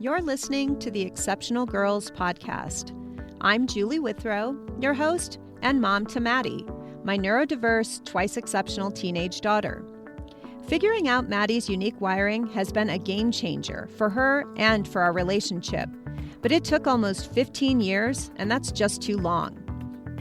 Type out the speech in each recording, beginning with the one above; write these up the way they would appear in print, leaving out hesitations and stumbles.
You're listening to the Exceptional Girls podcast. I'm Julie Withrow, your host and mom to Maddie, my neurodiverse, twice exceptional teenage daughter. Figuring out Maddie's unique wiring has been a game changer for her and for our relationship, but it took almost 15 years, and that's just too long.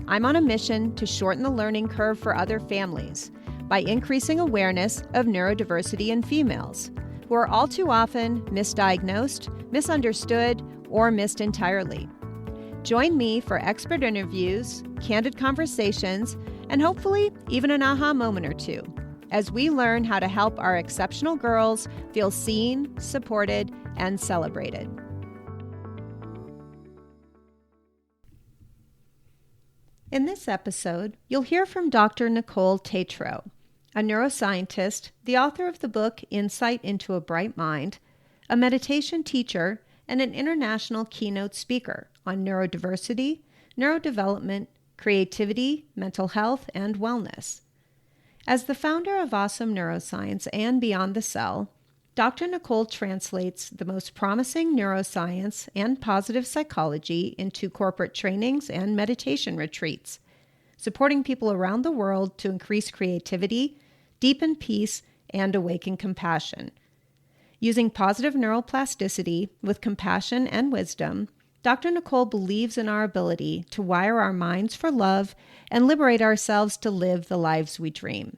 I'm on a mission to shorten the learning curve for other families by increasing awareness of neurodiversity in females, who are all too often misdiagnosed, misunderstood, or missed entirely. Join me for expert interviews, candid conversations, and hopefully even an aha moment or two, as we learn how to help our exceptional girls feel seen, supported, and celebrated. In this episode, you'll hear from Dr. Nicole Tetreault, a neuroscientist, the author of the book Insight into a Bright Mind, a meditation teacher, and an international keynote speaker on neurodiversity, neurodevelopment, creativity, mental health, and wellness. As the founder of Awesome Neuroscience and Beyond the Cell, Dr. Nicole translates the most promising neuroscience and positive psychology into corporate trainings and meditation retreats, supporting people around the world to increase creativity, deepen peace, and awaken compassion. Using positive neuroplasticity with compassion and wisdom, Dr. Nicole believes in our ability to wire our minds for love and liberate ourselves to live the lives we dream.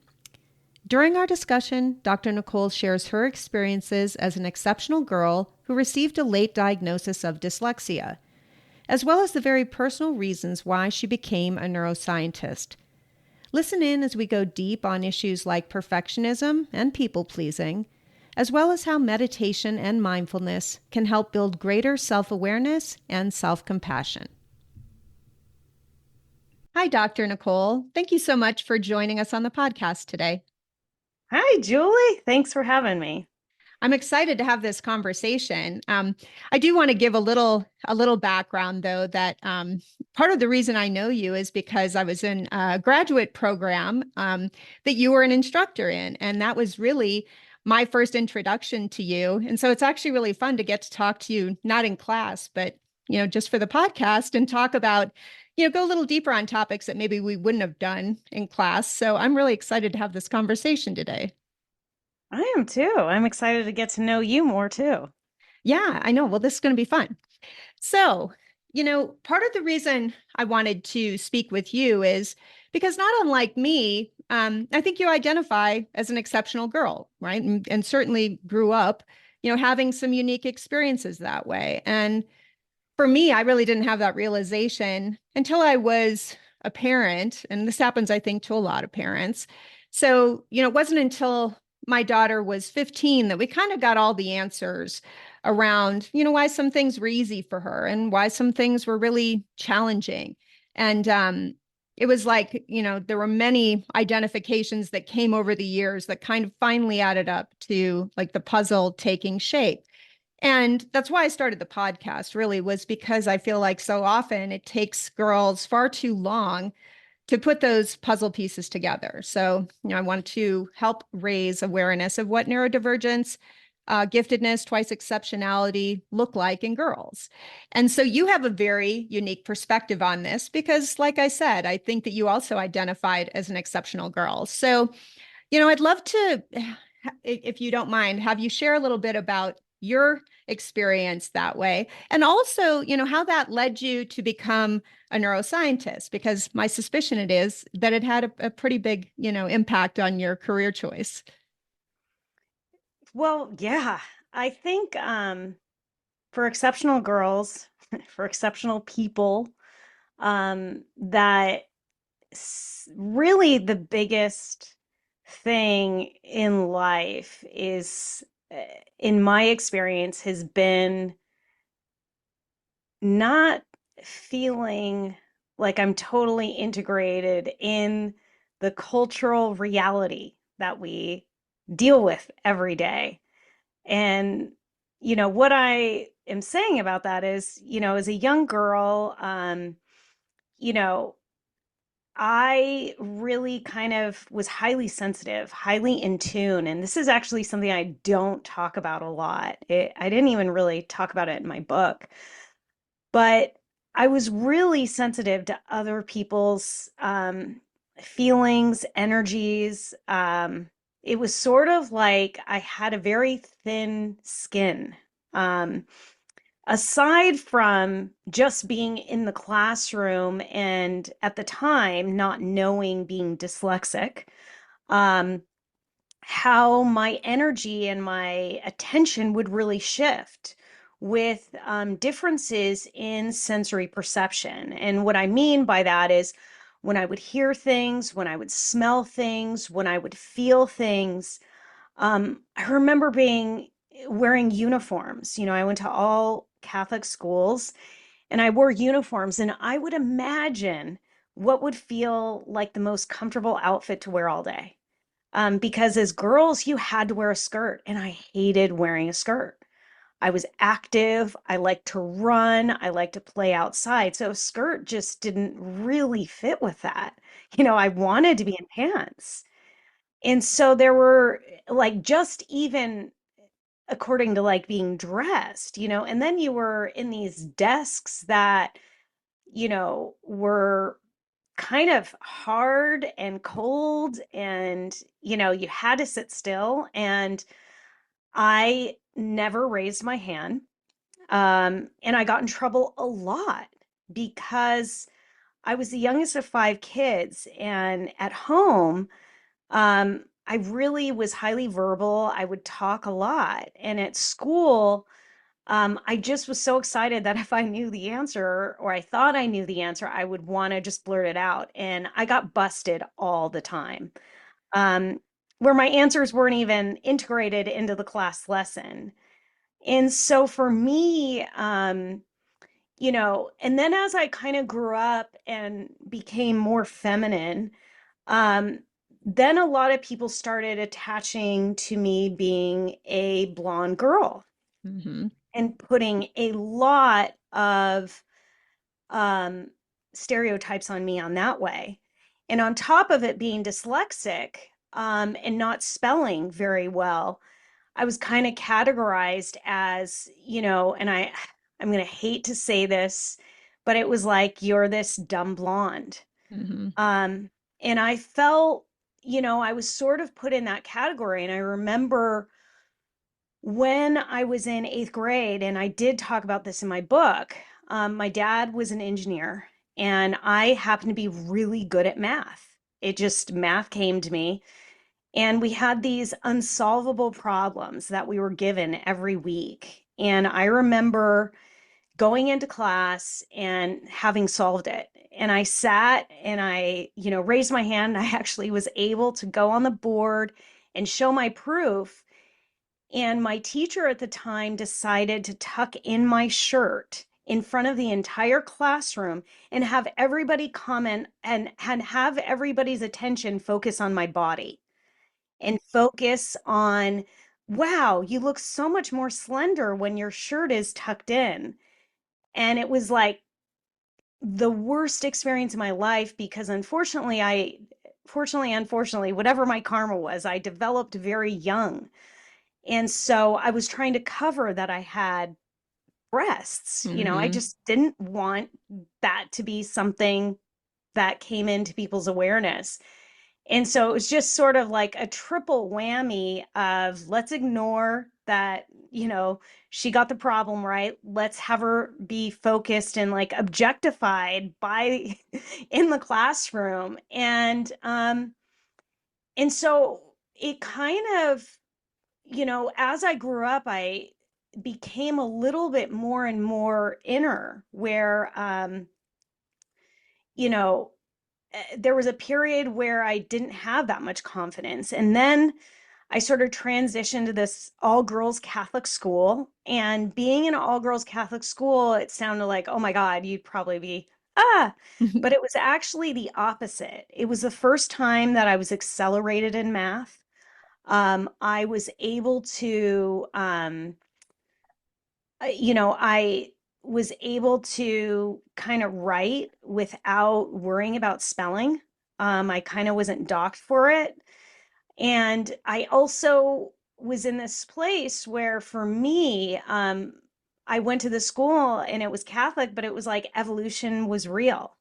During our discussion, Dr. Nicole shares her experiences as an exceptional girl who received a late diagnosis of dyslexia, as well as the very personal reasons why she became a neuroscientist. Listen in as we go deep on issues like perfectionism and people-pleasing, as well as how meditation and mindfulness can help build greater self-awareness and self-compassion. Hi, Dr. Nicole. Thank you so much for joining us on the podcast today. Hi, Julie. Thanks for having me. I'm excited to have this conversation. I do want to give a little background, though, that part of the reason I know you is because I was in a graduate program that you were an instructor in, and that was really my first introduction to you. And so it's actually really fun to get to talk to you, not in class, but just for the podcast, and talk about, go a little deeper on topics that maybe we wouldn't have done in class. So I'm really excited to have this conversation today. I am too. I'm excited to get to know you more too. Yeah, I know. Well, this is going to be fun. So, part of the reason I wanted to speak with you is because not unlike me, I think you identify as an exceptional girl, right? And certainly grew up, having some unique experiences that way. And for me, I really didn't have that realization until I was a parent. And this happens, I think, to a lot of parents. So, it wasn't until my daughter was 15 that we kind of got all the answers around, why some things were easy for her and why some things were really challenging. And it was like, there were many identifications that came over the years that kind of finally added up to like the puzzle taking shape. And that's why I started the podcast, really, was because I feel like so often it takes girls far too long to put those puzzle pieces together. So, I want to help raise awareness of what neurodivergence, giftedness, twice exceptionality look like in girls. And so you have a very unique perspective on this because, like I said, I think that you also identified as an exceptional girl. So, I'd love to, if you don't mind, have you share a little bit about your experience that way. And also, how that led you to become a neuroscientist, because my suspicion it is that it had a pretty big, impact on your career choice. Well, yeah, I think for exceptional girls, for exceptional people, that really the biggest thing in life is, in my experience, has been not feeling like I'm totally integrated in the cultural reality that we deal with every day. And, what I am saying about that is, as a young girl, you know, I really kind of was highly sensitive, highly in tune. And this is actually something I don't talk about a lot. I didn't even really talk about it in my book, but I was really sensitive to other people's feelings, energies. It was sort of like I had a very thin skin. Um, Aside from just being in the classroom and at the time not knowing being dyslexic, um, how my energy and my attention would really shift with differences in sensory perception. And what I mean by that is when I would hear things, when I would smell things, when I would feel things. I remember being wearing uniforms. You know, I went to all Catholic schools and I wore uniforms, and I would imagine what would feel like the most comfortable outfit to wear all day. Because as girls, you had to wear a skirt, and I hated wearing a skirt. I was active. I liked to run. I liked to play outside. So a skirt just didn't really fit with that. You know, I wanted to be in pants. And so there were like just even according to like being dressed, you know, and then you were in these desks that, you know, were kind of hard and cold and, you know, you had to sit still. And I never raised my hand. And I got in trouble a lot because I was the youngest of five kids. And at home, I really was highly verbal. I would talk a lot. And at school, I just was so excited that if I knew the answer or I thought I knew the answer, I would want to just blurt it out. And I got busted all the time, um, where my answers weren't even integrated into the class lesson. And so for me, you know, and then as I kind of grew up and became more feminine, um, then a lot of people started attaching to me being a blonde girl Hmm. and putting a lot of um, stereotypes on me on that way. And on top of it being dyslexic and not spelling very well, I was kind of categorized as, you know, and I'm going to hate to say this, but it was like, you're this dumb blonde. Hmm. Um, and I felt, you know, I was sort of put in that category. And I remember when I was in eighth grade, and I did talk about this in my book, my dad was an engineer, and I happened to be really good at math. It just, math came to me. And we had these unsolvable problems that we were given every week. And I remember going into class and having solved it. And I sat and I, you know, raised my hand. I actually was able to go on the board and show my proof. And my teacher at the time decided to tuck in my shirt in front of the entire classroom and have everybody comment and have everybody's attention focus on my body and focus on, wow, you look so much more slender when your shirt is tucked in. And it was like the worst experience of my life because unfortunately, whatever my karma was, I developed very young. And so I was trying to cover that I had breasts. You know, I Hmm. just didn't want that to be something that came into people's awareness. And so it was just sort of like a triple whammy of let's ignore that, you know, she got the problem right. Let's have her be focused and like objectified by in the classroom. And so it kind of, you know, as I grew up, I became a little bit more and more inner where you know, there was a period where I didn't have that much confidence. And then I sort of transitioned to this all girls Catholic school. And being in an all girls Catholic school, it sounded like, oh my God, you'd probably be, ah. But it was actually the opposite. It was the first time that I was accelerated in math. I was able to, you know, I was able to kind of write without worrying about spelling. I kind of wasn't docked for it. And I also was in this place where, for me, I went to the school and it was Catholic, but it was like evolution was real.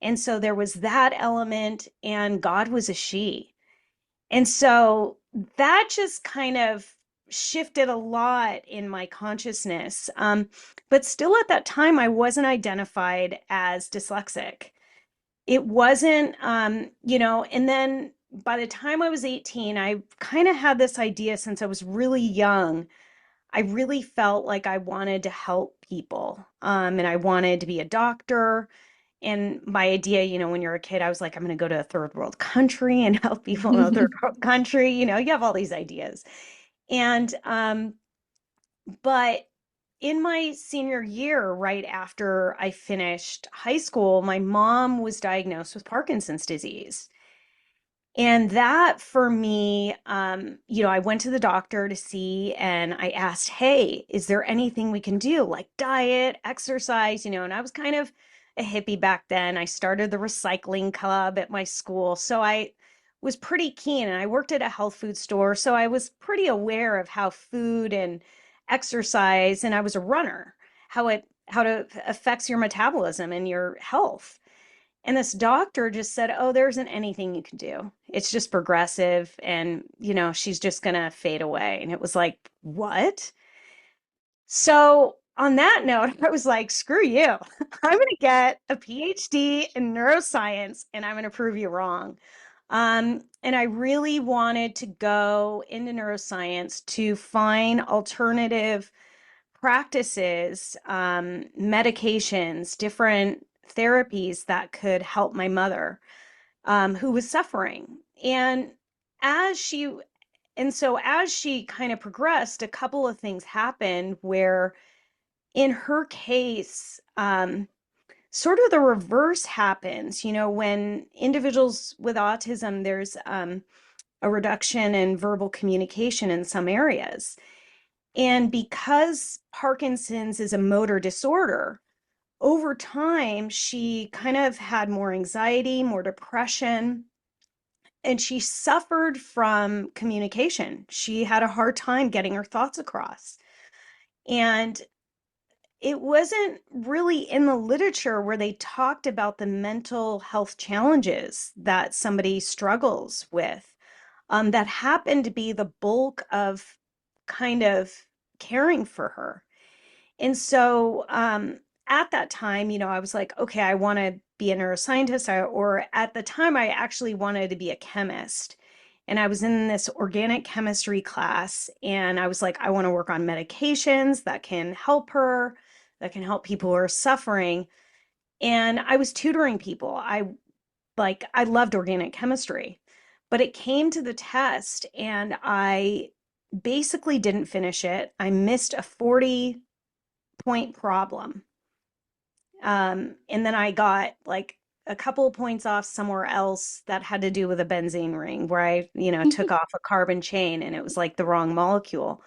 And so there was that element, and God was a she. And so that just kind of shifted a lot in my consciousness. But still, at that time, I wasn't identified as dyslexic. It wasn't, and then by the time I was 18, I kind of had this idea since I was really young. I really felt like I wanted to help people, and I wanted to be a doctor. And my idea, when you're a kid, I was like, I'm going to go to a third world country and help people in a third world country. You have all these ideas. And, but in my senior year, right after I finished high school, my mom was diagnosed with Parkinson's disease. And that for me, I went to the doctor to see and I asked, hey, is there anything we can do like diet, exercise, and I was kind of a hippie back then. I started the recycling club at my school. So I was pretty keen and I worked at a health food store. So I was pretty aware of how food and exercise, and I was a runner, how it affects your metabolism and your health. And this doctor just said, oh, there isn't anything you can do. It's just progressive and, she's just going to fade away. And it was like, what? So on that note, I was like, screw you. I'm going to get a PhD in neuroscience and I'm going to prove you wrong. And I really wanted to go into neuroscience to find alternative practices, medications, different therapies that could help my mother, who was suffering. As she, as she kind of progressed, a couple of things happened where, in her case, sort of the reverse happens. When individuals with autism, there's a reduction in verbal communication in some areas. And because Parkinson's is a motor disorder, over time, she kind of had more anxiety, more depression, and she suffered from communication. She had a hard time getting her thoughts across. And it wasn't really in the literature where they talked about the mental health challenges that somebody struggles with. That happened to be the bulk of kind of caring for her. And so at that time, I was like, okay, I want to be a neuroscientist. Or at the time, I actually wanted to be a chemist. And I was in this organic chemistry class, and I was like, I want to work on medications that can help her, that can help people who are suffering. And I was tutoring people. I loved organic chemistry, but it came to the test, and I basically didn't finish it. I missed a 40-point problem. And then I got like a couple of points off somewhere else that had to do with a benzene ring where I, took off a carbon chain and it was like the wrong molecule.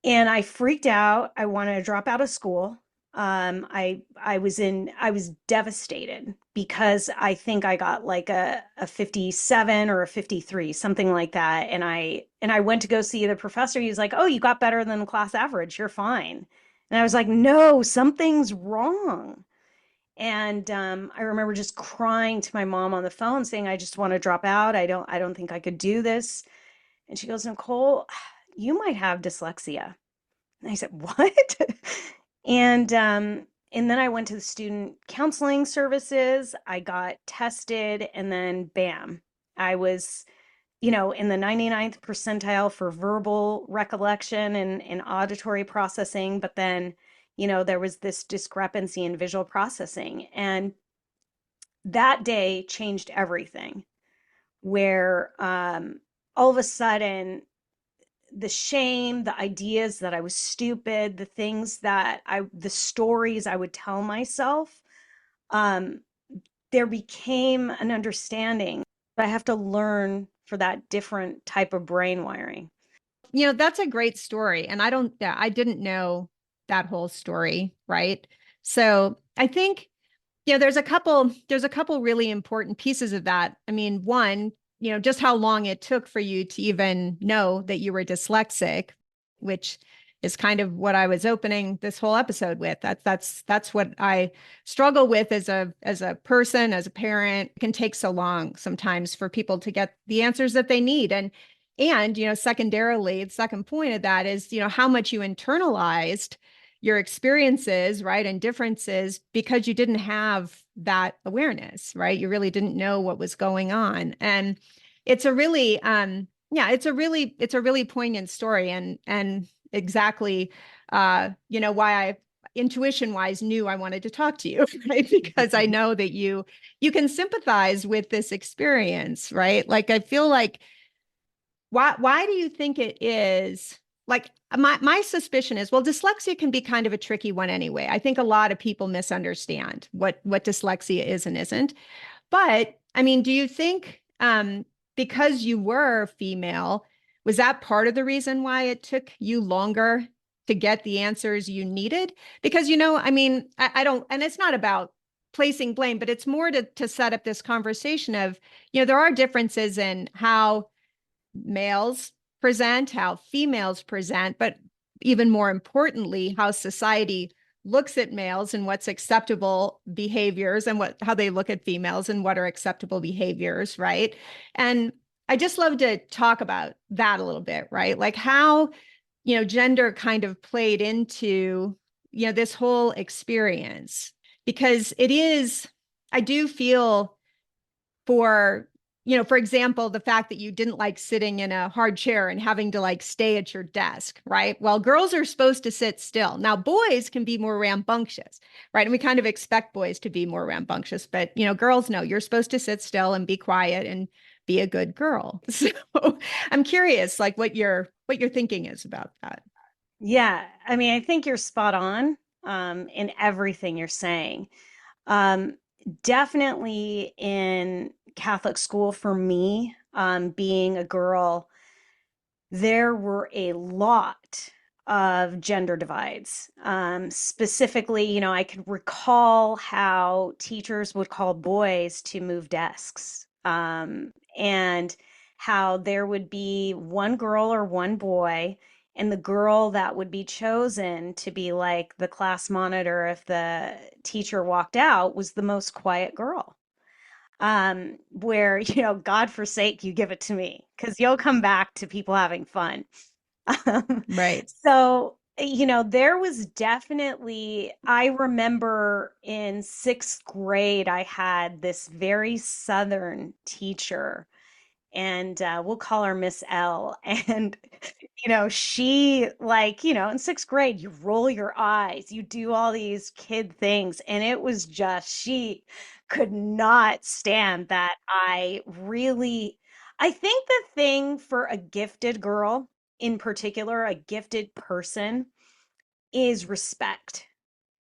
And I freaked out. I wanted to drop out of school. I was devastated because I think I got like a 57 or a 53, something like that. And I went to go see the professor. He was like, "Oh, you got better than the class average. You're fine." And I was like, "No, something's wrong." And I remember just crying to my mom on the phone saying, "I just want to drop out. I don't think I could do this." And she goes, "Nicole, you might have dyslexia." And I said, "What?" And then I went to the student counseling services. I got tested, and then bam, I was, in the 99th percentile for verbal recollection and auditory processing. But then, there was this discrepancy in visual processing. And that day changed everything, where all of a sudden, the shame, the ideas that I was stupid, the stories I would tell myself, um, there became an understanding. I have to learn for that different type of brain wiring. That's a great story. And I didn't know that whole story, right? So I think, there's a couple really important pieces of that. I mean, one, just how long it took for you to even know that you were dyslexic, which is kind of what I was opening this whole episode with. That's what I struggle with as a person, as a parent. It can take so long sometimes for people to get the answers that they need. And secondarily, the second point of that is, how much you internalized your experiences, right, and differences because you didn't have that awareness, right? You really didn't know what was going on. And it's a really it's a really poignant story, and exactly why I intuition wise knew I wanted to talk to you, right? Because I know that you can sympathize with this experience, right? Like I feel like why do you think it is? Like my suspicion is, well, dyslexia can be kind of a tricky one anyway. I think a lot of people misunderstand what dyslexia is and isn't. But I mean, do you think because you were female, was that part of the reason why it took you longer to get the answers you needed? Because I mean, I don't, and it's not about placing blame, but it's more to set up this conversation of, there are differences in how males present, how females present, but even more importantly, how society looks at males and what's acceptable behaviors and how they look at females and what are acceptable behaviors, right? And I just love to talk about that a little bit, right? Like how, gender kind of played into, this whole experience because I do feel for for example, the fact that you didn't like sitting in a hard chair and having to like stay at your desk, right? Well, girls are supposed to sit still. Now, boys can be more rambunctious, right? And we kind of expect boys to be more rambunctious, but girls know you're supposed to sit still and be quiet and be a good girl. So I'm curious, like what your thinking is about that. Yeah, I mean, I think you're spot on in everything you're saying. Um, Definitely in Catholic school for me, being a girl, there were a lot of gender divides. Specifically, I could recall how teachers would call boys to move desks, and how there would be one girl or one boy, and the girl that would be chosen to be like the class monitor if the teacher walked out was the most quiet girl. Where, God forsake you give it to me because you'll come back to people having fun. Right. So, there was definitely, I remember in sixth grade, I had this very Southern teacher, and we'll call her Miss L. And, she, like, in sixth grade, you roll your eyes, you do all these kid things. And it was just, she could not stand that. I think the thing for a gifted girl, in particular, a gifted person, is respect.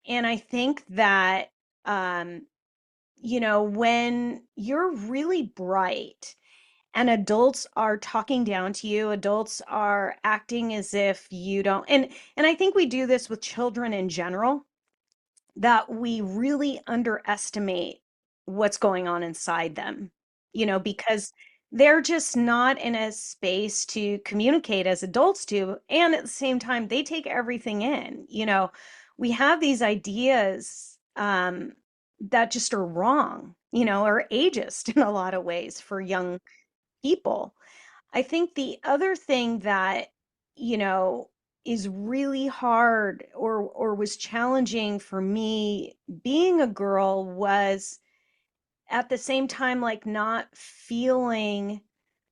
And I think that, um, when you're really bright, and adults are talking down to you, adults are acting as if you don't, and I think we do this with children in general, that we really underestimate what's going on inside them, because they're just not in a space to communicate as adults do. And at the same time, they take everything in. We have these ideas that just are wrong, or ageist in a lot of ways for young people. I think the other thing that, you know, is really hard or was challenging for me being a girl was at the same time like not feeling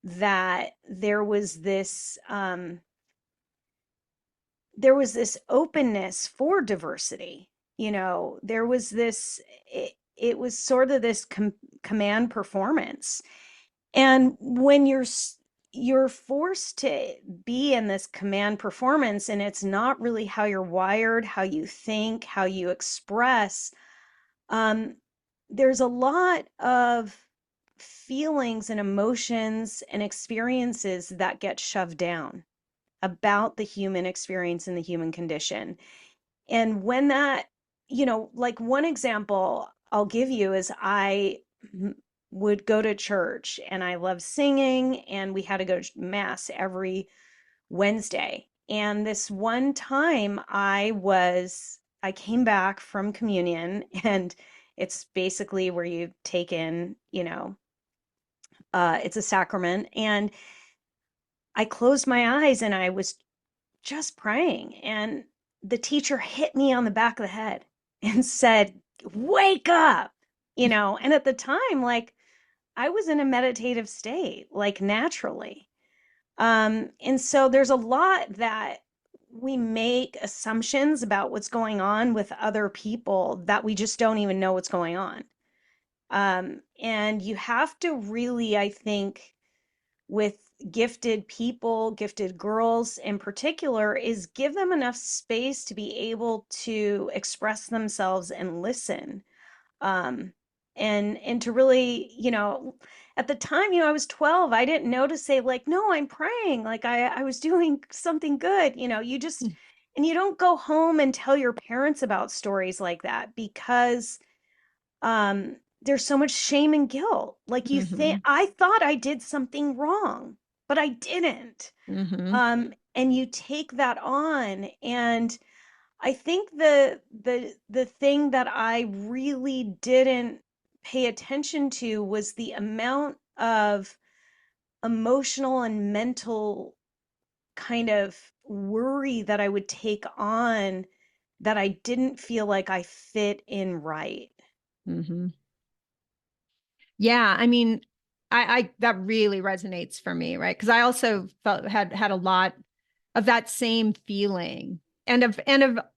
that there was this openness for diversity. There was this it was sort of this command performance, and when you're forced to be in this command performance and it's not really how you're wired, how you think, how you express, um, there's a lot of feelings and emotions and experiences that get shoved down about the human experience and the human condition. And when that, like one example I'll give you is would go to church and I love singing, and we had to go to mass every Wednesday. And this one time I came back from communion, and it's basically where you take in, it's a sacrament. And I closed my eyes and I was just praying. And the teacher hit me on the back of the head and said, "Wake up." And at the time, like, I was in a meditative state, like naturally. And so there's a lot that we make assumptions about what's going on with other people that we just don't even know what's going on. And you have to really, I think, with gifted people, gifted girls in particular, is give them enough space to be able to express themselves and listen. Um, and to really, at the time, I was 12. I didn't know to say like, no, I'm praying. Like I was doing something good. You just, and you don't go home and tell your parents about stories like that because there's so much shame and guilt. Like Mm-hmm. I thought I did something wrong, but I didn't. Mm-hmm. And you take that on, and I think the thing that I really didn't pay attention to was the amount of emotional and mental kind of worry that I would take on that I didn't feel like I fit in right. Mm-hmm. Yeah, I mean, I that really resonates for me, right? Because I also felt had a lot of that same feeling and of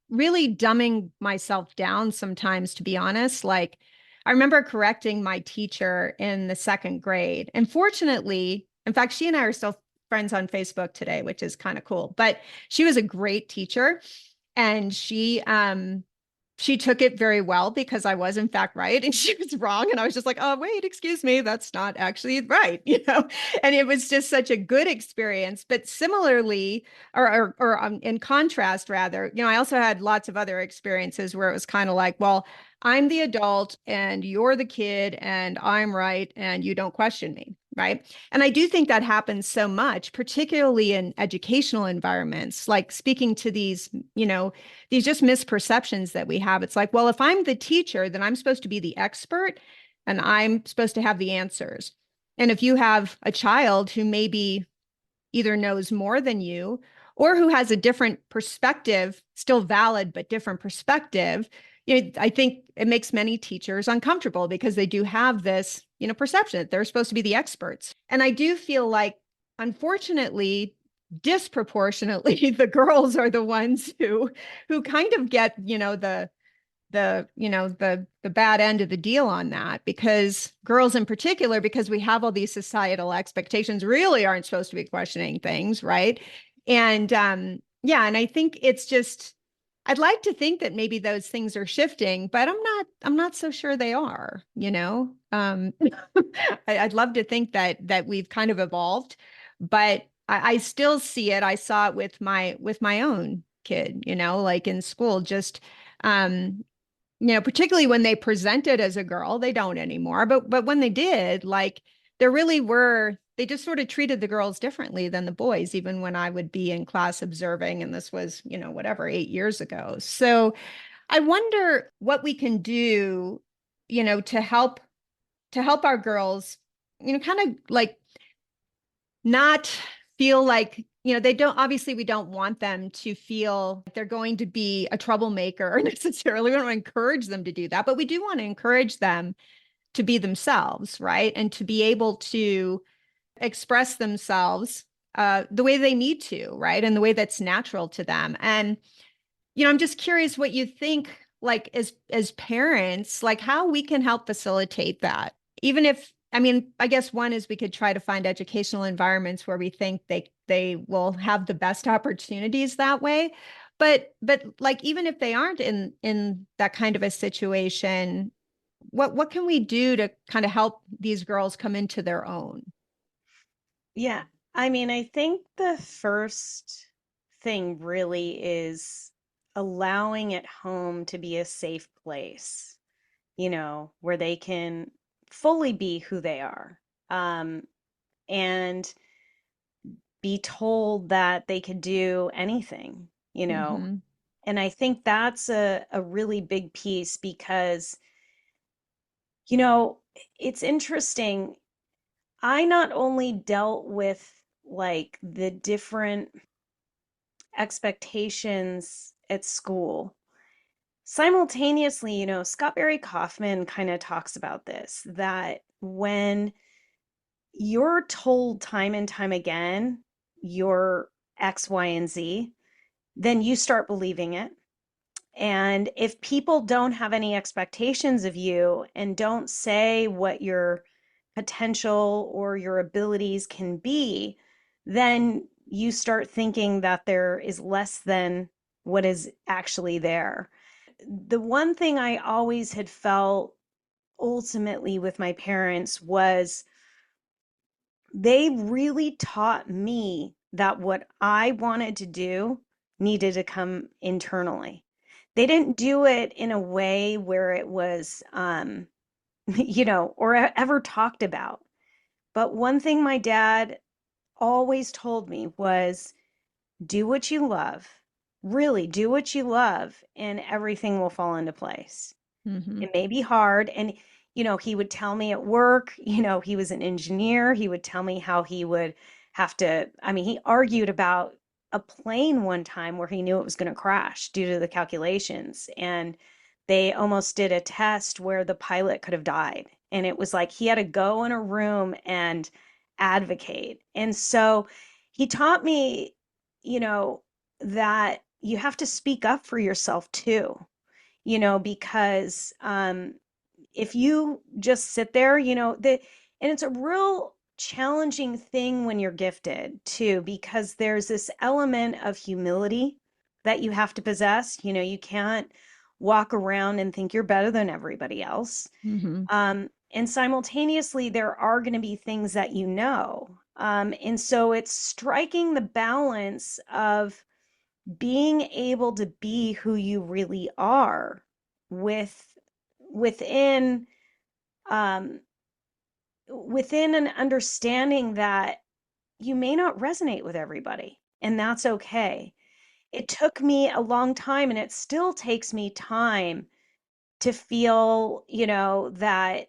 really dumbing myself down sometimes, to be honest. Like I remember correcting my teacher in the second grade. And fortunately, in fact, she and I are still friends on Facebook today, which is kind of cool. But she was a great teacher and she took it very well because I was in fact right and she was wrong. And I was just like, oh, wait, excuse me, that's not actually right, And it was just such a good experience. But similarly, or in contrast, rather, I also had lots of other experiences where it was kind of like, well, I'm the adult and you're the kid and I'm right and you don't question me. Right. And I do think that happens so much, particularly in educational environments, like speaking to these just misperceptions that we have. It's like, well, if I'm the teacher, then I'm supposed to be the expert and I'm supposed to have the answers. And if you have a child who maybe either knows more than you or who has a different perspective, still valid, but different perspective, I think it makes many teachers uncomfortable because they do have this, perception that they're supposed to be the experts. And I do feel like, unfortunately, disproportionately, the girls are the ones who kind of get, the bad end of the deal on that, because girls in particular, because we have all these societal expectations, really aren't supposed to be questioning things, right? And yeah, and I think it's just, I'd like to think that maybe those things are shifting, but I'm not so sure they are. I'd love to think that we've kind of evolved, but I still see it. I saw it with my own kid, like in school, just um particularly when they presented as a girl. They don't anymore, but when they did, like, there really were, they just sort of treated the girls differently than the boys, even when I would be in class observing, and this was, whatever, 8 years ago. So I wonder what we can do, to help our girls, kind of like not feel like, they don't, obviously we don't want them to feel like they're going to be a troublemaker necessarily. We don't want to encourage them to do that, but we do want to encourage them to be themselves, right? And to be able to express themselves the way they need to, right? And the way that's natural to them. And I'm just curious what you think, like, as parents, like how we can help facilitate that. Even if, I mean, I guess one is we could try to find educational environments where we think they will have the best opportunities that way. But like, even if they aren't in that kind of a situation, what can we do to kind of help these girls come into their own? Yeah. I mean, I think the first thing really is allowing at home to be a safe place, where they can fully be who they are, and be told that they could do anything. Mm-hmm. And I think that's a really big piece because, you know, it's interesting. I not only dealt with like the different expectations at school, simultaneously, Scott Barry Kaufman kind of talks about this, that when you're told time and time again, you're X, Y, and Z, then you start believing it. And if people don't have any expectations of you and don't say what your potential or your abilities can be, then you start thinking that there is less than what is actually there. The one thing I always had felt ultimately with my parents was they really taught me that what I wanted to do needed to come internally. They didn't do it in a way where it was, or ever talked about. But one thing my dad always told me was do what you love, really do what you love, and everything will fall into place. Mm-hmm. It may be hard. And, he would tell me at work, he was an engineer. He would tell me how he would have to, I mean, he argued about a plane one time where he knew it was going to crash due to the calculations. And they almost did a test where the pilot could have died. And it was like he had to go in a room and advocate. And so he taught me, you know, that you have to speak up for yourself too, because if you just sit there, and it's a real challenging thing when you're gifted too, because there's this element of humility that you have to possess. You can't walk around and think you're better than everybody else. Mm-hmm. And simultaneously, there are going to be things that and so it's striking the balance of being able to be who you really are with within um within an understanding that you may not resonate with everybody, and that's okay. It took me a long time, and it still takes me time to feel, that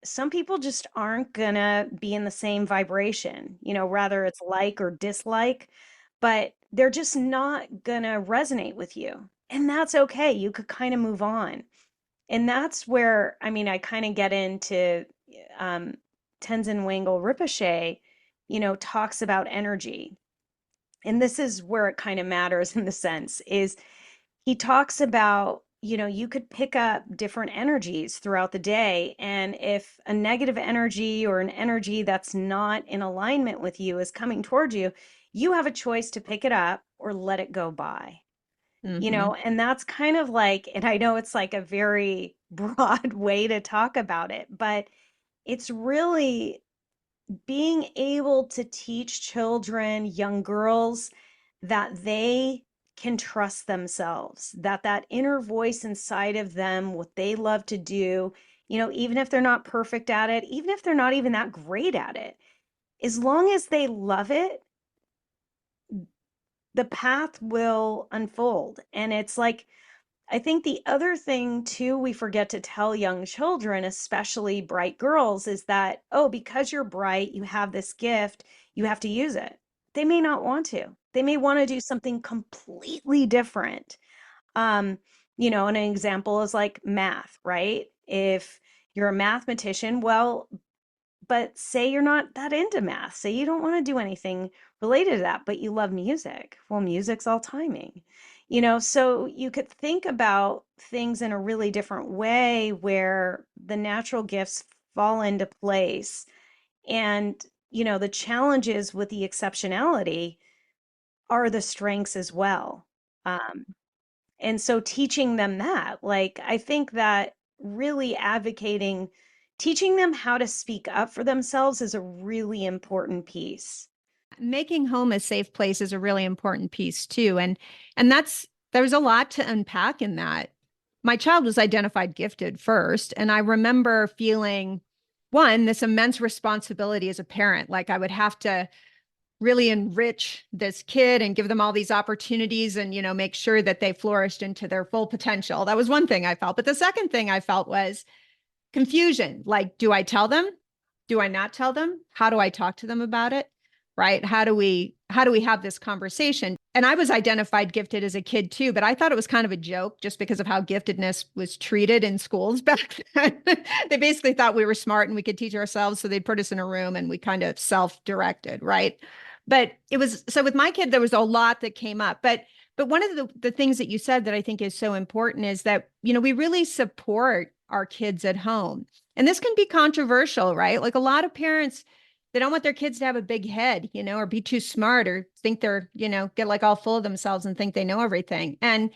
some people just aren't gonna be in the same vibration, rather it's like or dislike, but they're just not gonna resonate with you. And that's okay. You could kind of move on. And that's where, I mean, I kind of get into um, Tenzin Wangyal Rinpoche, talks about energy. And this is where it kind of matters in the sense is he talks about, you could pick up different energies throughout the day. And if a negative energy or an energy that's not in alignment with you is coming towards you, you have a choice to pick it up or let it go by. Mm-hmm. And that's kind of like, and I know it's like a very broad way to talk about it, but it's really being able to teach children, young girls, that they can trust themselves, that that inner voice inside of them, what they love to do, even if they're not perfect at it, even if they're not even that great at it, as long as they love it, the path will unfold. And it's like, I think the other thing too we forget to tell young children, especially bright girls, is that, oh, because you're bright, you have this gift, you have to use it. They may not want to. They may want to do something completely different. Um, and an example is like math, right? If you're a mathematician, well, but say you're not that into math, say you don't want to do anything related to that, but you love music. Well, music's all timing. So you could think about things in a really different way where the natural gifts fall into place. And, the challenges with the exceptionality are the strengths as well. Um, and so teaching them that, like, I think that really advocating, teaching them how to speak up for themselves is a really important piece. Making home a safe place is a really important piece too. And that's There was a lot to unpack in that. My child was identified gifted first, and I remember feeling one, this immense responsibility as a parent. Like I would have to really enrich this kid and give them all these opportunities and, make sure that they flourished into their full potential. That was one thing I felt. But the second thing I felt was confusion. Like, do I tell them? Do I not tell them? How do I talk to them about it? Right? How do we have this conversation? And I was identified gifted as a kid too, but I thought it was kind of a joke just because of how giftedness was treated in schools back then. They basically thought we were smart and we could teach ourselves, so they'd put us in a room and we kind of self-directed, right? But it was so with my kid, there was a lot that came up. But one of the things that you said that I think is so important is that, we really support our kids at home. And this can be controversial, right? Like a lot of parents, they don't want their kids to have a big head, or be too smart or think they're, get like all full of themselves and think they know everything. And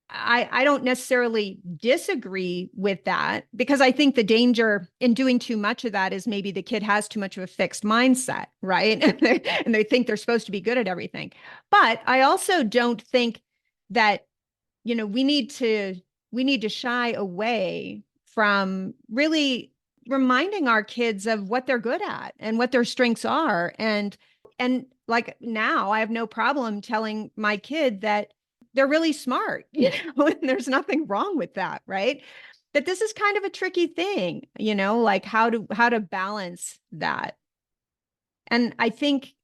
I don't necessarily disagree with that, because I think the danger in doing too much of that is maybe the kid has too much of a fixed mindset, right? And they think they're supposed to be good at everything. But I also don't think that, we need to shy away from really reminding our kids of what they're good at and what their strengths are. And like now I have no problem telling my kid that they're really smart, and there's nothing wrong with that, right? But this is kind of a tricky thing, like how to balance that. And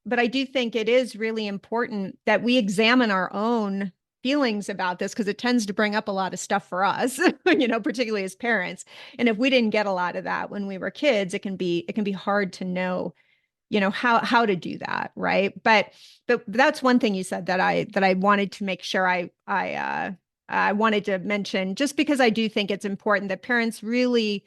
but I do think it is really important that we examine our own feelings about this, because it tends to bring up a lot of stuff for us, particularly as parents. And if we didn't get a lot of that when we were kids, it can be hard to know, how to do that, right? But that's one thing you said that I wanted to make sure I wanted to mention, just because I do think it's important that parents really,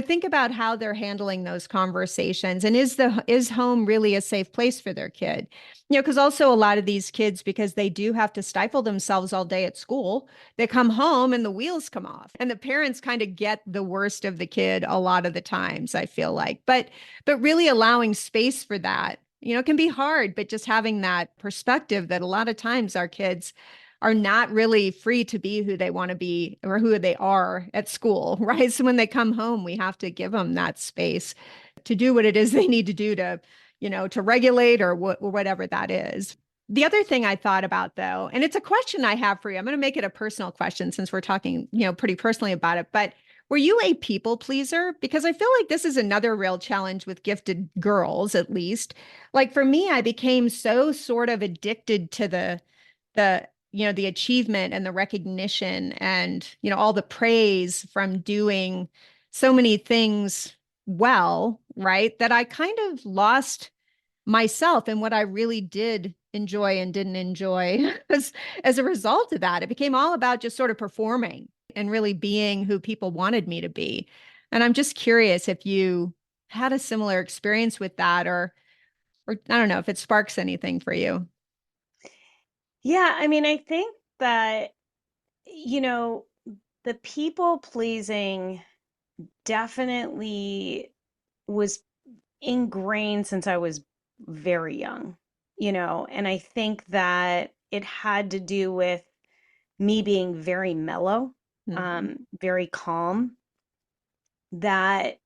think about how they're handling those conversations, and is home really a safe place for their kid? Because also a lot of these kids, because they do have to stifle themselves all day at school, they come home and the wheels come off, and the parents kind of get the worst of the kid a lot of the times, I feel like. But really allowing space for that, can be hard, but just having that perspective that a lot of times our kids are not really free to be who they want to be or who they are at school, right? So when they come home, we have to give them that space to do what it is they need to do to, to regulate or whatever that is. The other thing I thought about, though, and it's a question I have for you, I'm going to make it a personal question since we're talking, pretty personally about it, but were you a people pleaser? Because I feel like this is another real challenge with gifted girls, at least. Like for me, I became so sort of addicted to the achievement and the recognition and, all the praise from doing so many things well, right? That I kind of lost myself and what I really did enjoy and didn't enjoy as a result of that. It became all about just sort of performing and really being who people wanted me to be. And I'm just curious if you had a similar experience with that, or I don't know if it sparks anything for you. Yeah, I mean, I think that, you know, the people pleasing definitely was ingrained since I was very young, and I think that it had to do with me being very mellow, Mhm. very calm, that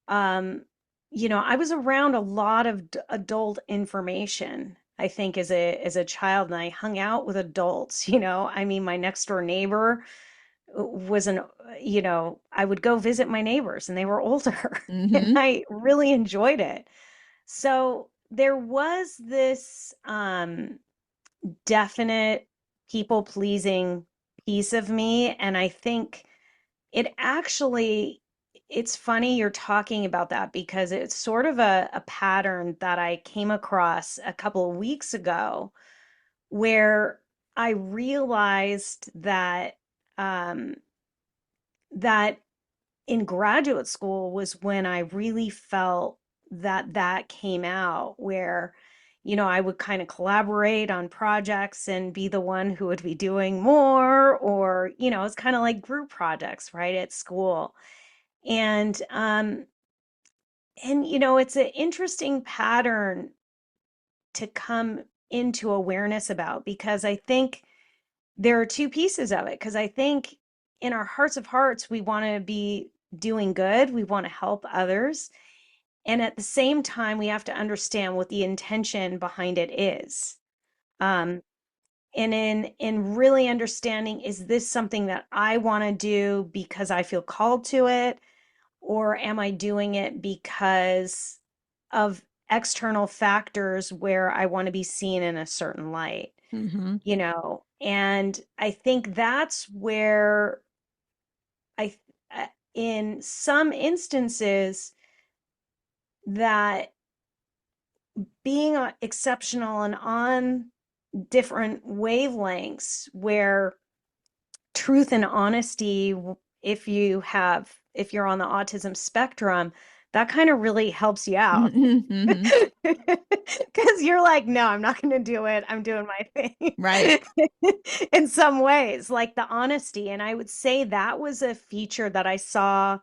um, I was around a lot of adult information, I think, as a child, and I hung out with adults, I mean, my next door neighbor was I would go visit my neighbors and they were older and Mhm. I really enjoyed it. So there was this definite people pleasing piece of me. And I think it actually, it's funny you're talking about that because it's sort of a pattern that I came across a couple of weeks ago where I realized um, that in graduate school was when I really felt that came out where, I would kind of collaborate on projects and be the one who would be doing more, or, it's kind of like group projects, right, at school. And it's an interesting pattern to come into awareness about because I think there are two pieces of it because I think in our hearts of hearts, we want to be doing good, we want to help others. And at the same time, we have to understand what the intention behind it is. Um, and in really understanding, is this something that I want to do because I feel called to it, or am I doing it because of external factors where I want to be seen in a certain light? Mm-hmm. And I think that's where I, in some instances, that being exceptional and on different wavelengths where truth and honesty, if you're on the autism spectrum, that kind of really helps you out. Mm-hmm. Because you're like, no, I'm not going to do it. I'm doing my Right. thing. In some ways, like the honesty. And I would say that was a feature that I saw.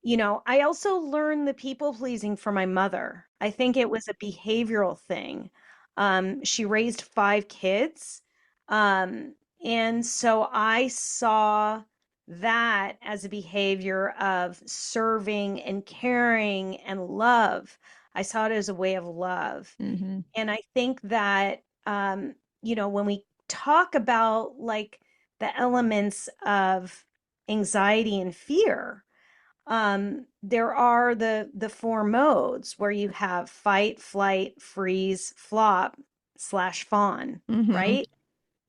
I also learned the people pleasing from my mother. I think it was a behavioral thing. She raised 5 kids. Um, and so I saw that as a behavior of serving and caring and love. I saw it as a way of love. Mm-hmm. And I think that, when we talk about like the elements of anxiety and fear, there are the four modes where you have fight, flight, freeze, flop, slash fawn, Mm-hmm. right?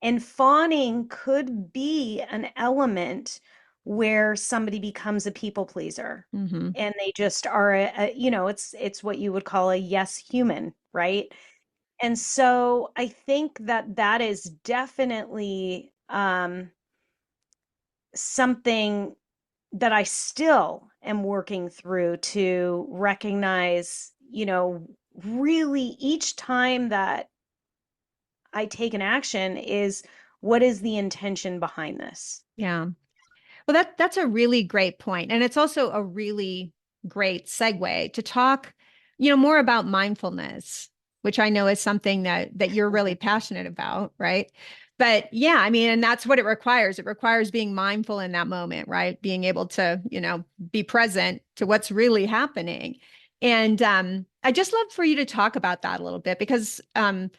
And fawning could be an element where somebody becomes a people pleaser Mm-hmm. and they just are it's what you would call a yes human, right? And so I think that that is definitely something that I still am working through to recognize, really each time that I take an action is, what is the intention behind this? Yeah. Well, that's a really great point. And it's also a really great segue to talk, more about mindfulness, which I know is something that you're really passionate about, right? But yeah, I mean, and that's what it requires. It requires being mindful in that moment, right? Being able to, be present to what's really happening. And I just love for you to talk about that a little bit because I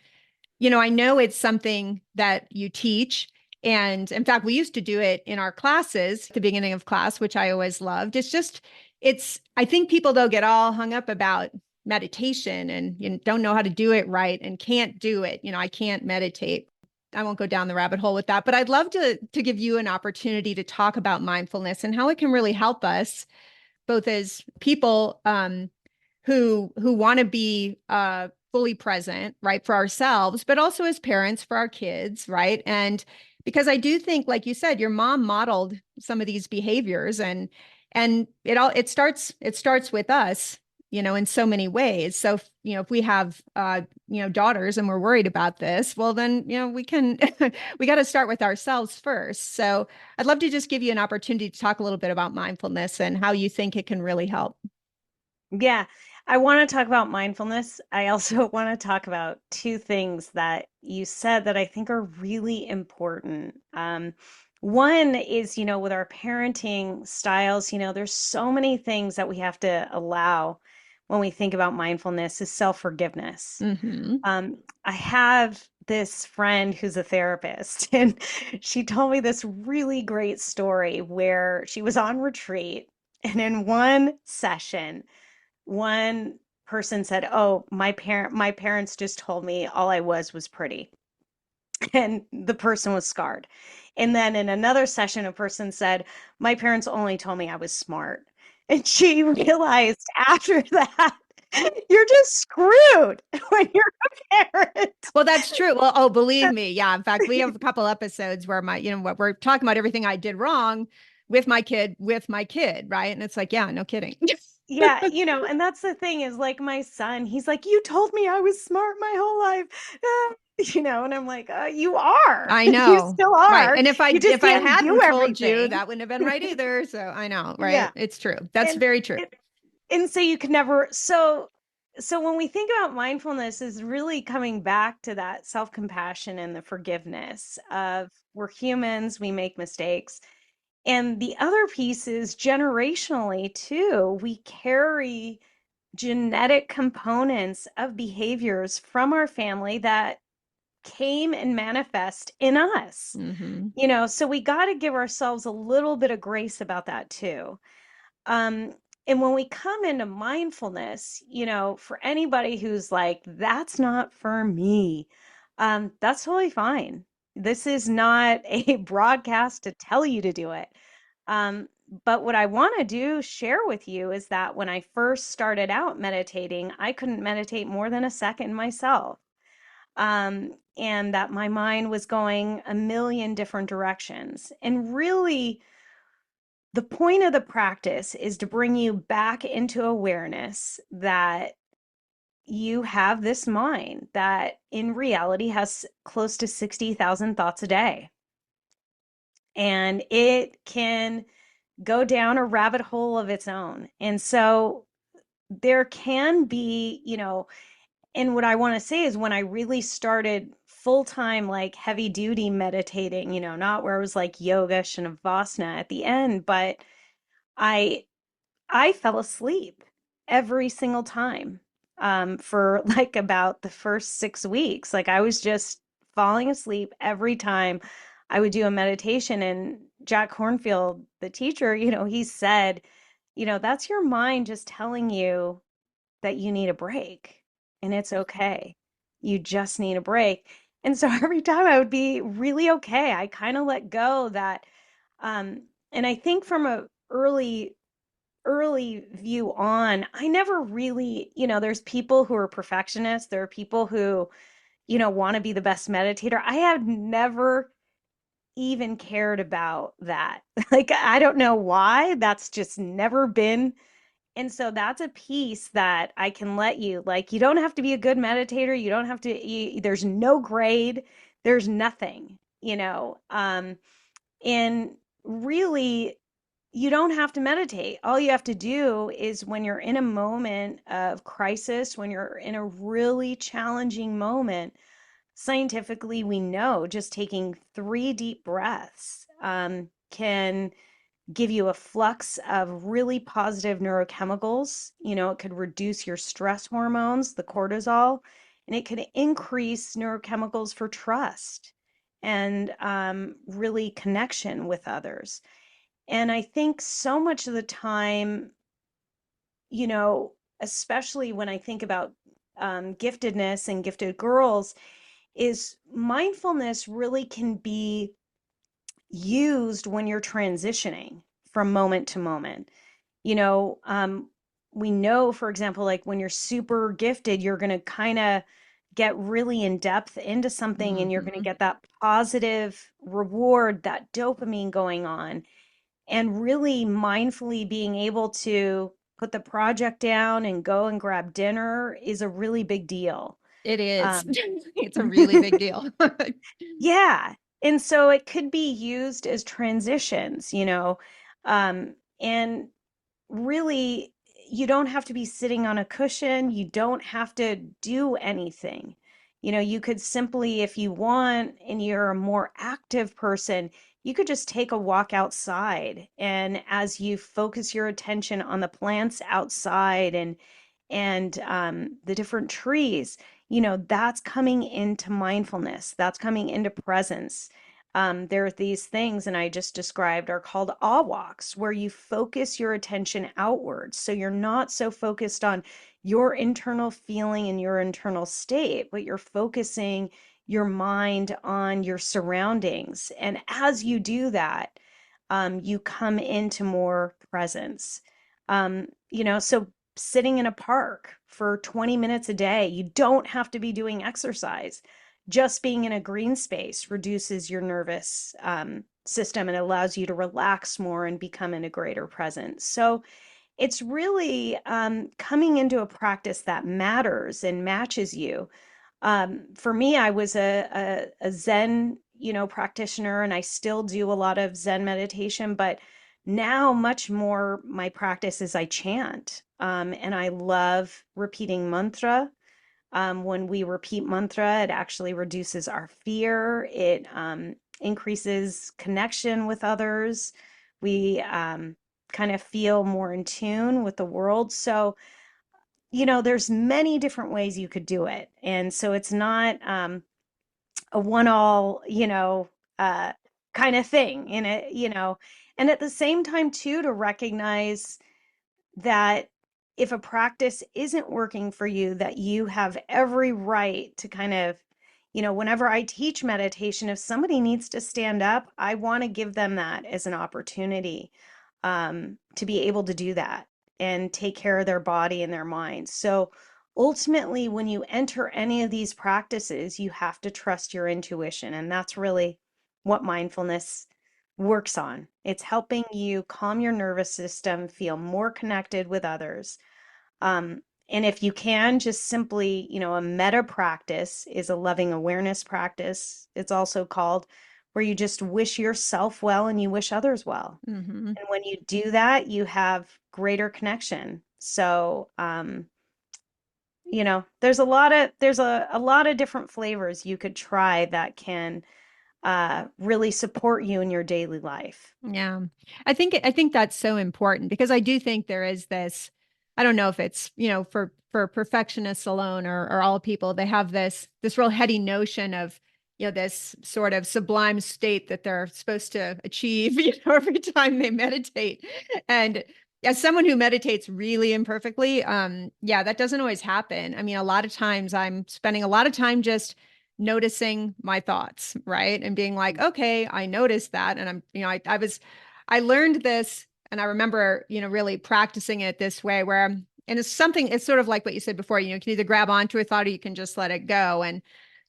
know it's something that you teach. And in fact, we used to do it in our classes at the beginning of class, which I always loved. I think people though get all hung up about meditation and don't know how to do it right and can't do it. I can't meditate. I won't go down the rabbit hole with that, but I'd love to give you an opportunity to talk about mindfulness and how it can really help us both as people who want to be fully present, right, for ourselves, but also as parents for our kids, right? And because I do think, like you said, your mom modeled some of these behaviors, and it starts with us, in so many ways. So, if we have daughters and we're worried about this, well, then we can we got to start with ourselves first. So, I'd love to just give you an opportunity to talk a little bit about mindfulness and how you think it can really help. Yeah, I want to talk about mindfulness. I also want to talk about two things that you said that I think are really important. One is, with our parenting styles, there's so many things that we have to allow when we think about mindfulness is self-forgiveness. Hmm. I have this friend who's a therapist, and she told me this really great story where she was on retreat, and in one session, one person said, "Oh, my parents just told me all I was pretty." And the person was scarred. And then in another session, a person said, "My parents only told me I was smart." And she realized after that, you're just screwed when you're a parent. Well, that's true. Well, oh, believe me. Yeah. In fact, we have a couple episodes where what we're talking about everything I did wrong with my kid, right? And it's like, yeah, no kidding. Yeah, and that's the thing is like my son, he's like, "You told me I was smart my whole life." And I'm like, "You are. I You know. still Right. are. And if I You just if I can't do hadn't told you, everything." that wouldn't have been right either. So I know, right? Yeah. It's true. That's And very true. and, and so you can never, so So when we think about mindfulness is really coming back to that self-compassion and the forgiveness of we're humans, we make mistakes. And the other piece is generationally too, we carry genetic components of behaviors from our family that came and manifest in us. Hmm. So we got to give ourselves a little bit of grace about that too. Um, and when we come into mindfulness, for anybody who's like, that's not for me, that's totally fine. This is not a broadcast to tell you to do it. Um, but what I want to do, share with you, is that when I first started out meditating, I couldn't meditate more than a second myself. And that my mind was going a million different directions. And really, the point of the practice is to bring you back into awareness that you have this mind that in reality has close to 60,000 thoughts a day. And it can go down a rabbit hole of its own. And so there can be, and what I want to say is when I really started full time, like heavy duty meditating, not where it was like yoga, shavasana at the end, but I I fell asleep every single time for like about the first 6 weeks. Like I was just falling asleep every time I would do a meditation. And Jack Hornfield, the teacher, he said, that's your mind just telling you that you need a break and it's okay. You just need a break. And so every time I would be really okay, I kind of let go that, um, and I think from a early view on, I never really, there's people who are perfectionists. There are people who, want to be the best meditator. I have never even cared about that. Like, I don't know why. That's just never been. And so that's a piece that I can let you, like, you don't have to be a good meditator. You don't have to, there's no grade, there's nothing, and really, you don't have to meditate. All you have to do is when you're in a moment of crisis, when you're in a really challenging moment, scientifically, we know just taking 3 deep breaths can give you a flux of really positive neurochemicals. It could reduce your stress hormones, the cortisol, and it could increase neurochemicals for trust and really connection with others. And I think so much of the time, especially when I think about giftedness and gifted girls, is mindfulness really can be used when you're transitioning from moment to moment. You know, um, we know, for example, like when you're super gifted, you're going to kind of get really in depth into something and you're going to Hmm. get that positive reward, that dopamine going on, and really mindfully being able to put the project down and go and grab dinner is a really big deal. It is. Um, It's a really big deal. yeah. And so it could be used as transitions, and really, you don't have to be sitting on a cushion. You don't have to do anything. You could simply, if you want, and you're a more active person, you could just take a walk outside. And as you focus your attention on the plants outside and the different trees, that's coming into mindfulness. That's coming into presence. There are these things, and I just described, are called awe walks, where you focus your attention outwards. So you're not so focused on your internal feeling and your internal state, but you're focusing your mind on your surroundings. And as you do that, you come into more presence. So sitting in a park for 20 minutes a day, you don't have to be doing exercise. Just being in a green space reduces your nervous system and allows you to relax more and become in a greater presence. So it's really coming into a practice that matters and matches you. For me, I was a Zen, practitioner, and I still do a lot of Zen meditation, but now much more my practice is I chant. And I love repeating mantra. When we repeat mantra, it actually reduces our fear. It increases connection with others. We kind of feel more in tune with the world. So, there's many different ways you could do it. And so it's not a one all, uh, kind of thing in it, and at the same time, too, to recognize that if a practice isn't working for you, that you have every right to kind of, whenever I teach meditation, if somebody needs to stand up, I want to give them that as an opportunity to be able to do that and take care of their body and their mind. So ultimately, when you enter any of these practices, you have to trust your intuition. And that's really what mindfulness works on. It's helping you calm your nervous system, feel more connected with others. And if you can, just simply, a meta practice is a loving awareness practice. It's also called where you just wish yourself well and you wish others well. Hmm. And when you do that, you have greater connection. So, there's a lot of different flavors you could try that can really support you in your daily life. Yeah. I think that's so important because I do think there is this, I don't know if it's, for perfectionists alone or all people, they have this real heady notion of, this sort of sublime state that they're supposed to achieve, every time they meditate. And as someone who meditates really imperfectly, yeah, that doesn't always happen. I mean, a lot of times I'm spending a lot of time just noticing my thoughts, right? And being like, okay, I noticed that. And I learned this and I remember, really practicing it this way where and it's sort of like what you said before, you can either grab onto a thought or you can just let it go. And,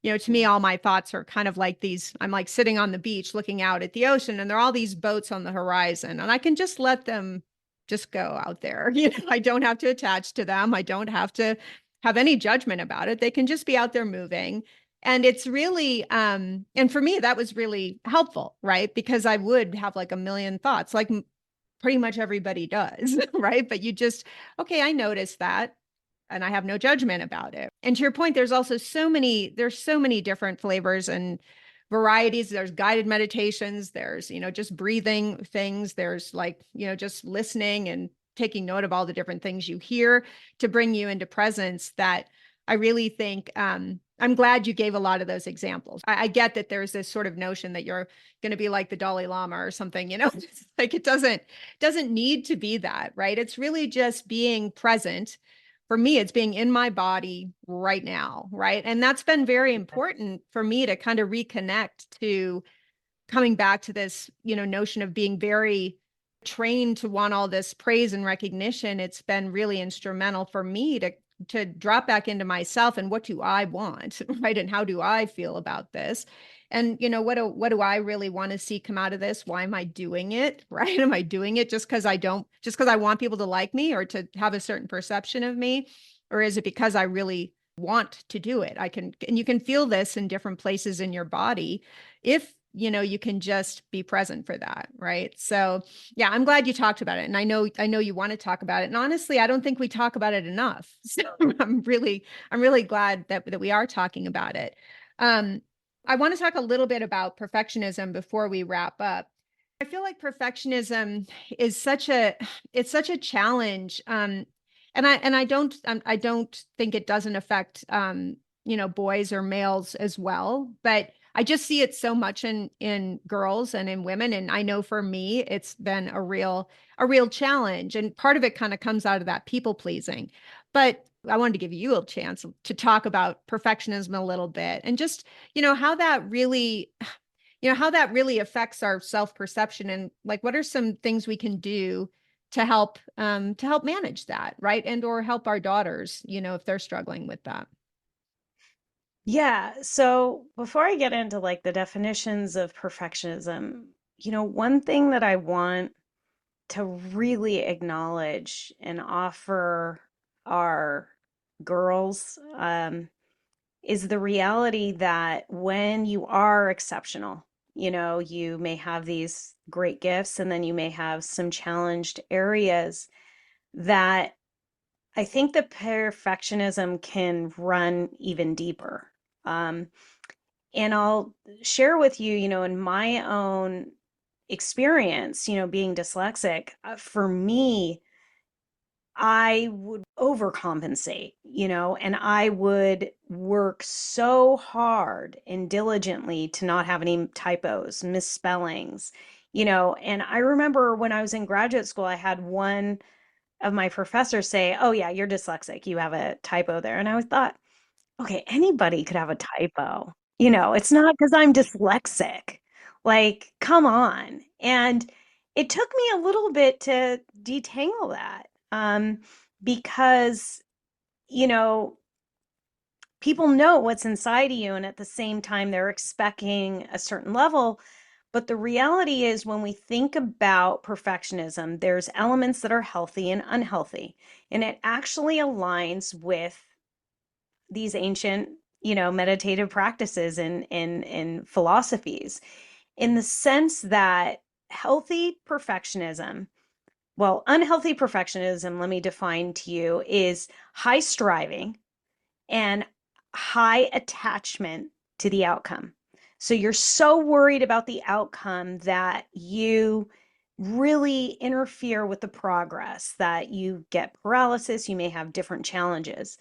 to me, all my thoughts are kind of like I'm like sitting on the beach looking out at the ocean and there are all these boats on the horizon and I can just let them just go out there. I don't have to attach to them. I don't have to have any judgment about it. They can just be out there moving. And it's really, and for me, that was really helpful, right? Because I would have like a million thoughts, like pretty much everybody does, right? But okay, I noticed that and I have no judgment about it. And to your point, there's so many different flavors and varieties. There's guided meditations, there's, just breathing things, there's like, just listening and taking note of all the different things you hear to bring you into presence that I really think I'm glad you gave a lot of those examples. I get that there's this sort of notion that you're going to be like the Dalai Lama or something, it's like it doesn't need to be that, right? It's really just being present. For me, it's being in my body right now, right? And that's been very important for me to kind of reconnect to coming back to this, notion of being very trained to want all this praise and recognition. It's been really instrumental for me to drop back into myself and what do I want, right? And how do I feel about this? And what do I really want to see come out of this? Why am I doing it? Right? Am I doing it just because I want people to like me or to have a certain perception of me? Or is it because I really want to do it? And you can feel this in different places in your body if you can just be present for that, right? So yeah, I'm glad you talked about it. And I know you want to talk about it. And honestly, I don't think we talk about it enough. So I'm really glad that we are talking about it. Um, I want to talk a little bit about perfectionism before we wrap up. I feel like perfectionism is such a challenge. And I don't think it doesn't affect boys or males as well, but I just see it so much in girls and in women. And I know for me, it's been a real challenge. And part of it kind of comes out of that people pleasing. But I wanted to give you a chance to talk about perfectionism a little bit and just, how that really affects our self-perception and like what are some things we can do to help manage that, right? And or help our daughters, if they're struggling with that. Yeah, so before I get into like the definitions of perfectionism, one thing that I want to really acknowledge and offer our girls is the reality that when you are exceptional, you may have these great gifts and then you may have some challenged areas that I think the perfectionism can run even deeper. Um, and I'll share with you, in my own experience, being dyslexic, for me, I would overcompensate, and I would work so hard and diligently to not have any typos, misspellings, and I remember when I was in graduate school, I had one of my professors say, "Oh yeah, you're dyslexic. You have a typo there." And I thought, okay, anybody could have a typo. It's not because I'm dyslexic. Like, come on. And it took me a little bit to detangle that, because, you know, people know what's inside of you, and at the same time, they're expecting a certain level. But the reality is, when we think about perfectionism, there's elements that are healthy and unhealthy. And it actually aligns with these ancient, meditative practices and philosophies, in the sense that healthy perfectionism, well, unhealthy perfectionism, let me define to you, is high striving and high attachment to the outcome. So you're so worried about the outcome that you really interfere with the progress, that you get paralysis, you may have different challenges.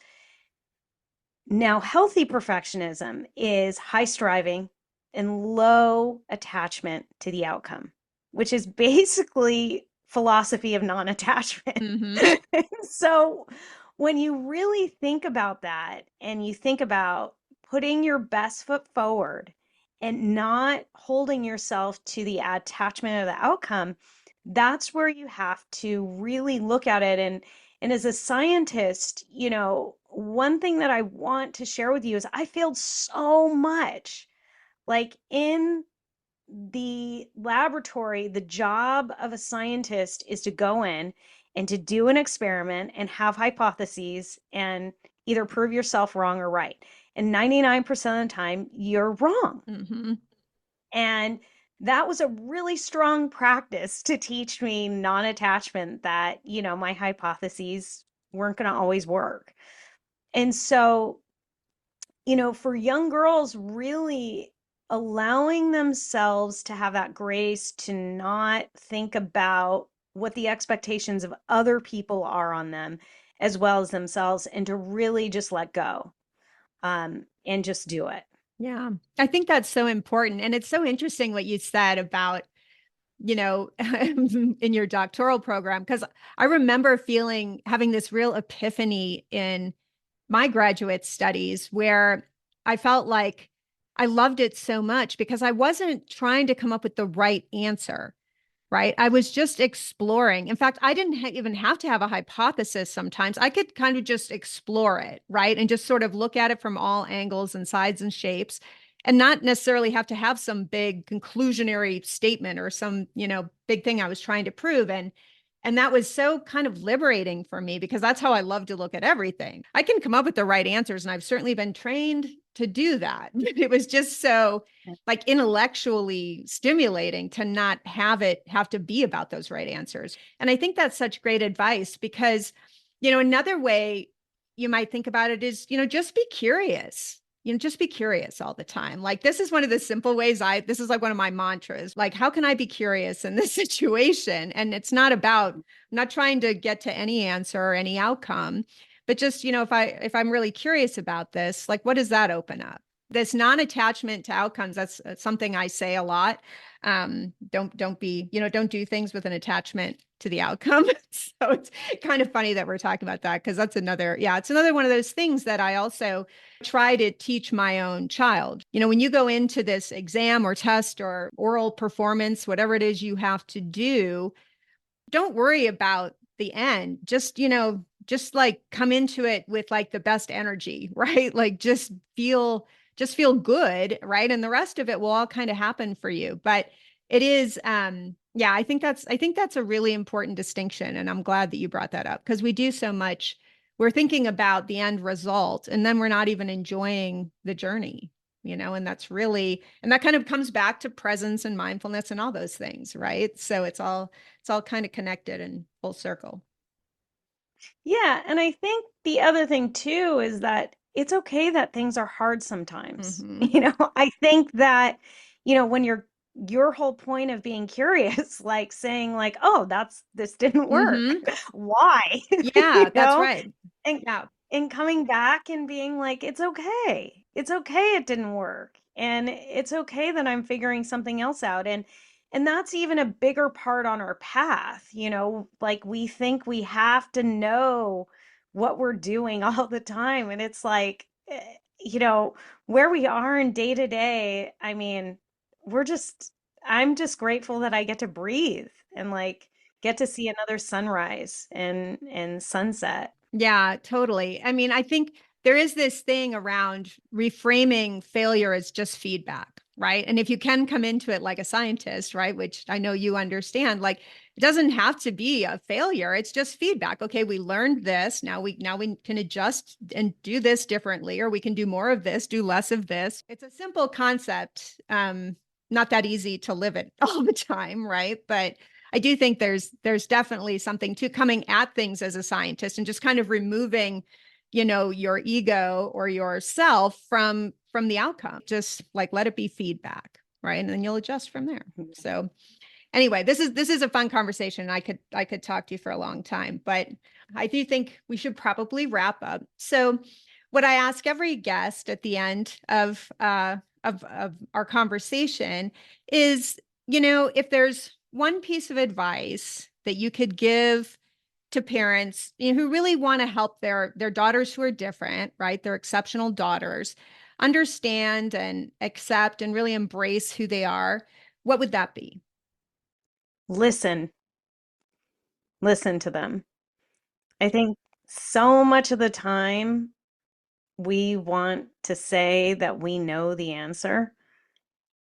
Now, healthy perfectionism is high striving and low attachment to the outcome, which is basically philosophy of non-attachment. Mm-hmm. So, when you really think about that and you think about putting your best foot forward and not holding yourself to the attachment of the outcome, that's where you have to really look at it. And as a scientist, one thing that I want to share with you is I failed so much. Like, in the laboratory, the job of a scientist is to go in and to do an experiment and have hypotheses and either prove yourself wrong or right. And 99% of the time, you're wrong. Mm-hmm. And that was a really strong practice to teach me non-attachment, that, my hypotheses weren't going to always work. And so, for young girls, really allowing themselves to have that grace to not think about what the expectations of other people are on them as well as themselves, and to really just let go, and just do it. Yeah, I think that's so important. And it's so interesting what you said about, in your doctoral program, because I remember having this real epiphany in my graduate studies where I felt like I loved it so much because I wasn't trying to come up with the right answer. Right. I was just exploring. In fact, I didn't even have to have a hypothesis sometimes. I could kind of just explore it. Right. And just sort of look at it from all angles and sides and shapes and not necessarily have to have some big conclusionary statement or some, big thing I was trying to prove. And that was so kind of liberating for me because that's how I love to look at everything. I can come up with the right answers, and I've certainly been trained to do that. It was just so like intellectually stimulating to not have it have to be about those right answers. And I think that's such great advice because, another way you might think about it is, just be curious. Just be curious all the time. Like, this is one of the simple ways this is like one of my mantras. Like, how can I be curious in this situation? And it's not about, I'm not trying to get to any answer or any outcome, but just, if I'm really curious about this, like, what does that open up? This non-attachment to outcomes, that's something I say a lot. Don't do things with an attachment to the outcome. So it's kind of funny that we're talking about that because it's another one of those things that I also try to teach my own child. When you go into this exam or test or oral performance, whatever it is you have to do, don't worry about the end. Just like come into it with like the best energy, right? Like just feel good, right? And the rest of it will all kind of happen for you. But it is yeah, I think that's a really important distinction. And I'm glad that you brought that up because we do so much. We're thinking about the end result and then we're not even enjoying the journey, and that kind of comes back to presence and mindfulness and all those things, right? So it's all kind of connected and full circle. Yeah, and I think the other thing too is that it's okay that things are hard sometimes. Hmm. I think that, when your whole point of being curious, like saying like, "Oh, this didn't work. Hmm. Why?" Yeah, You that's know? right. And Yeah. and coming back and being like, "It's okay. It's okay it didn't work. And it's okay that I'm figuring something else out." And that's even a bigger part on our path, like we think we have to know what we're doing all the time. And it's like, where we are in day to day, I mean, we're just, I'm just grateful that I get to breathe and like get to see another sunrise and sunset. Yeah, totally. I mean, I think there is this thing around reframing failure as just feedback, right? And if you can come into it like a scientist, right, which I know you understand, like it doesn't have to be a failure. It's just feedback. Okay, we learned this. Now we can adjust and do this differently, or we can do more of this, do less of this. It's a simple concept. Not that easy to live it all the time, right? But I do think there's definitely something to coming at things as a scientist and just kind of removing, your ego or yourself from the outcome. Just like let it be feedback, right? And then you'll adjust from there. So anyway, this is a fun conversation. I could talk to you for a long time, but I do think we should probably wrap up. So what I ask every guest at the end of our conversation is, if there's one piece of advice that you could give to parents, who really want to help their daughters who are different, right? Their exceptional daughters understand and accept and really embrace who they are, what would that be? Listen, listen to them. I think so much of the time we want to say that we know the answer.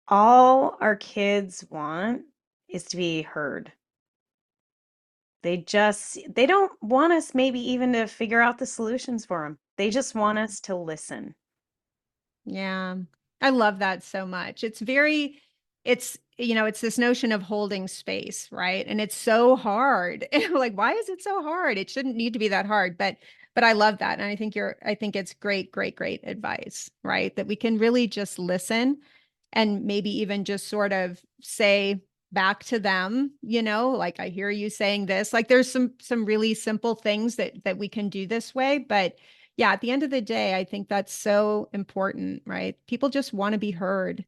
All our kids want is to be heard. They don't want us maybe even to figure out the solutions for them. They just want us to listen. Yeah. I love that so much. It's this notion of holding space, right? And it's so hard. Like, why is it so hard? It shouldn't need to be that hard, but I love that. And I think it's great, great, great advice, right? That we can really just listen and maybe even just sort of say back to them, like I hear you saying this. Like there's some really simple things that we can do this way, but yeah, at the end of the day, I think that's so important, right? People just want to be heard.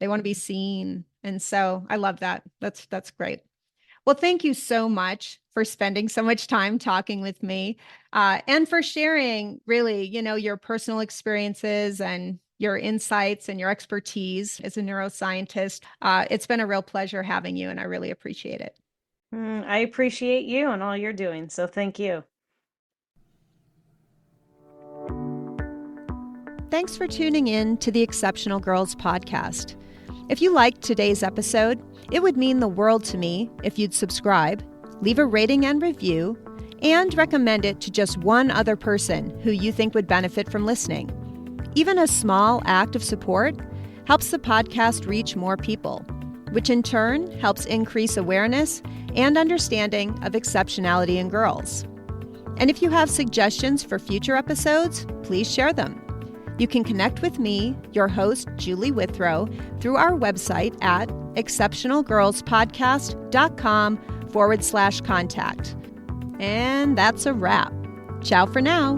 They want to be seen. And so I love that. That's great. Well, thank you so much for spending so much time talking with me, and for sharing really, your personal experiences and your insights and your expertise as a neuroscientist. It's been a real pleasure having you, and I really appreciate it. I appreciate you and all you're doing, so thank you. Thanks for tuning in to the Exceptional Girls podcast. If you liked today's episode, it would mean the world to me if you'd subscribe, leave a rating and review, and recommend it to just one other person who you think would benefit from listening. Even a small act of support helps the podcast reach more people, which in turn helps increase awareness and understanding of exceptionality in girls. And if you have suggestions for future episodes, please share them. You can connect with me, your host, Julie Withrow, through our website at exceptionalgirlspodcast.com/contact. And that's a wrap. Ciao for now.